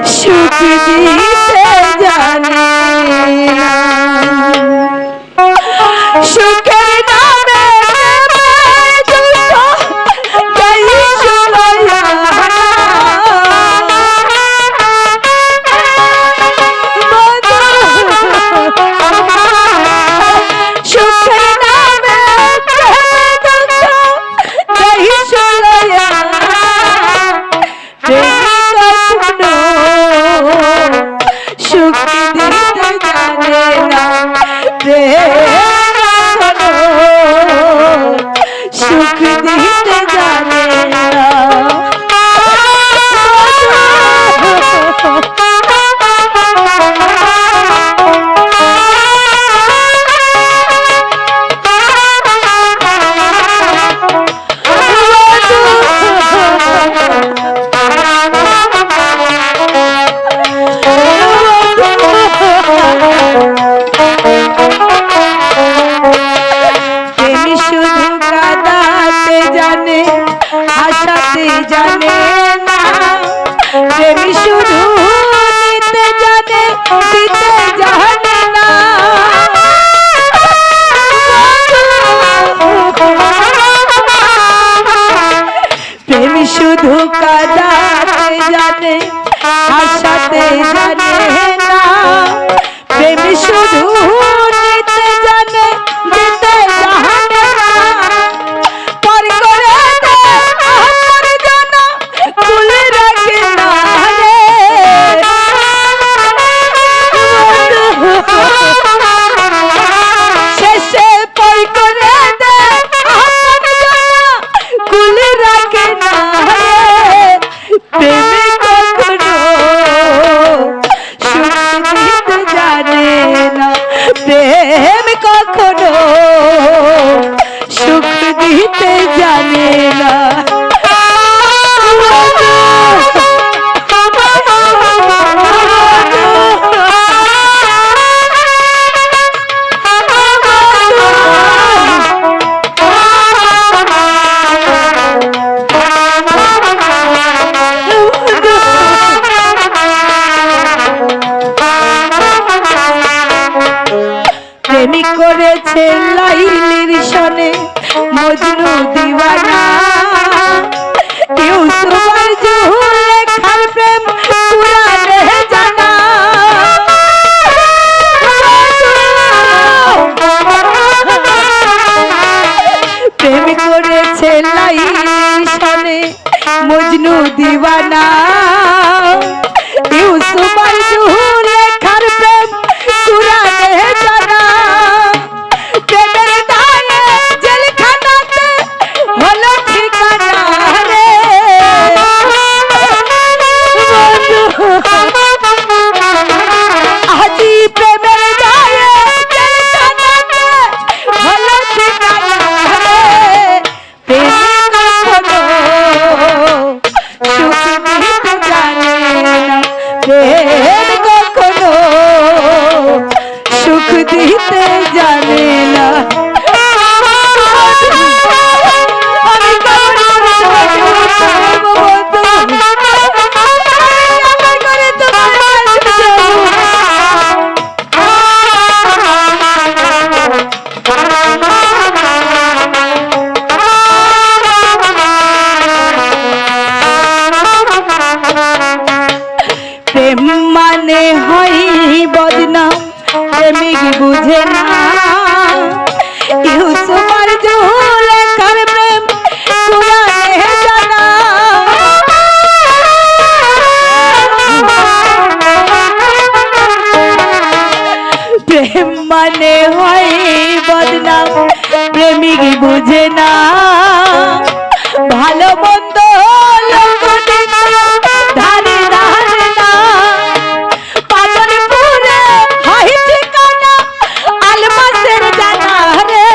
সুখ দিতে জানে না। সুখের নামে সুখ দিতে জানে না। হাসাতে জানে না, প্রেমী শুধু নিতে জানে, দিতে জানে না। প্রেমী শুধু কাঁদাতে জানে, হাসাতে জানে না। প্রেমী শুধু নিতে জানে, দিতে জানে না। পর করে শেষে পর করে দে কুলে রাখে না। প্রেমে কখনো সুখ দিতে জানে না, প্রেম কখনো সুখ দিতে জানে না। প্রেমিক করেছে লাইলির সনে মজনু দিওয়ানা, ইউসুফের জুলেখার প্রেম কুরআনে জানা। প্রেমিক করেছে লাইলির সনে মজনু দিওয়ানা, ইউসুফের জুলেখার প্রেম কুরআনে জানা। সুখ দিতে জানে না। প্রেম মানে হয় বদনাম, প্রেমিক বুঝে না। ইউসুফের জুলেখার প্রেম কুরআনে জানা। প্রেম মানে হয় বদনাম, প্রেমিক বুঝে না। ভালো মন্দ ধারে ধারে না। পাগলপুরে হয় ঠিকানা, আলমাসের জানা রে।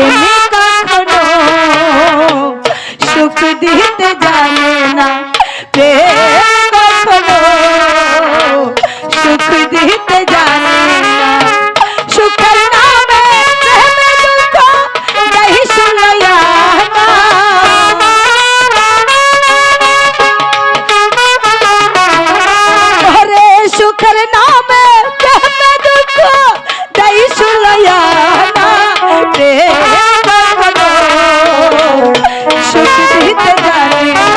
প্রেমী কখনো সুখ দিতে জানে না, প্রেম কখনো সুখ দিতে জানে না। সুখের নামে প্রেমে দুঃখ দেই শুনাইয়া না। ওরে সুখের নামে প্রেমে দুঃখ দেই শুনাইয়া না। প্রেম কখনো সুখ দিতে জানে না,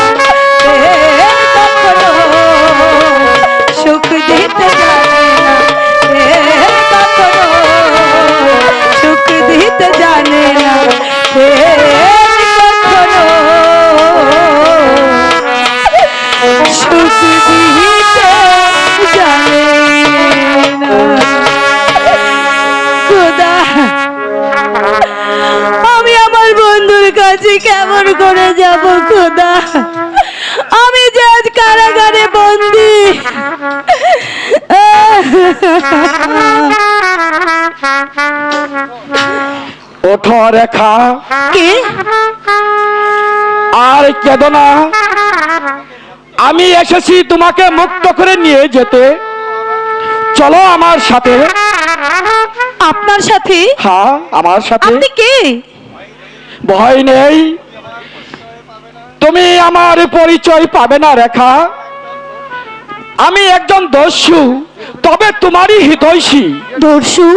প্রেম কখনো সুখ দিতে জানে না, প্রেম কখনো সুখ দিতে জানে না, প্রেম কখনো সুখ দিতে জানে না। খোদা, আমি আমার বন্ধুর কাছে কেমন করে যাব খোদা? আমি যে আজ কারাগারে বন্দী। ওঠো রেখা, কি? আর কেঁদো না। আমি এসেছি তোমাকে মুক্ত করে নিয়ে যেতে। চলো আমার সাথে। আপনার সাথে? হ্যাঁ, আমার সাথে। আপনি কে? ভয় নেই, তুমি আমার পরিচয় পাবে না রেখা। আমি একজন দস্যু, তবে তোমারই হিতৈষী। দস্যু?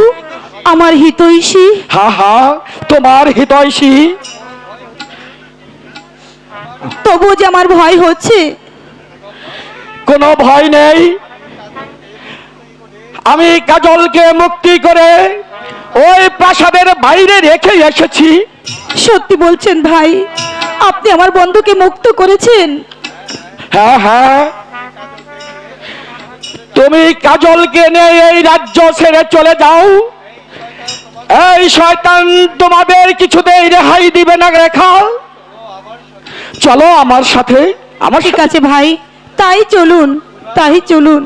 আমার হিতৈষী? হ্যাঁ হ্যাঁ, তোমার হিতৈষী। তবু যে আমার ভয় হচ্ছে। কোনো ভয় নেই, আমি কাজলকে মুক্তি করে ওই প্রাসাদের বাইরে রেখে এসেছি। সত্যি বলছেন ভাই? আপনি আমার বন্ধুকে মুক্ত করেছেন? হ্যাঁ হ্যাঁ, তুমি কাজলকে নিয়ে এই রাজ্য ছেড়ে চলে যাও। এই শয়তান তোমাদের কিছুতেই রেহাই দিবে না রেখা। চলো আমার সাথে। আমার ঠিক আছে ভাই, তাই চলুন, তাই চলুন।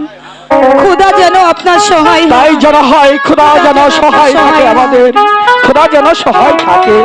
খোদা যেন আপনার সহায় হয়। তাই যেন হয়, খোদা যেন সহায় থাকে আমাদের, খোদা যেন সহায় থাকে।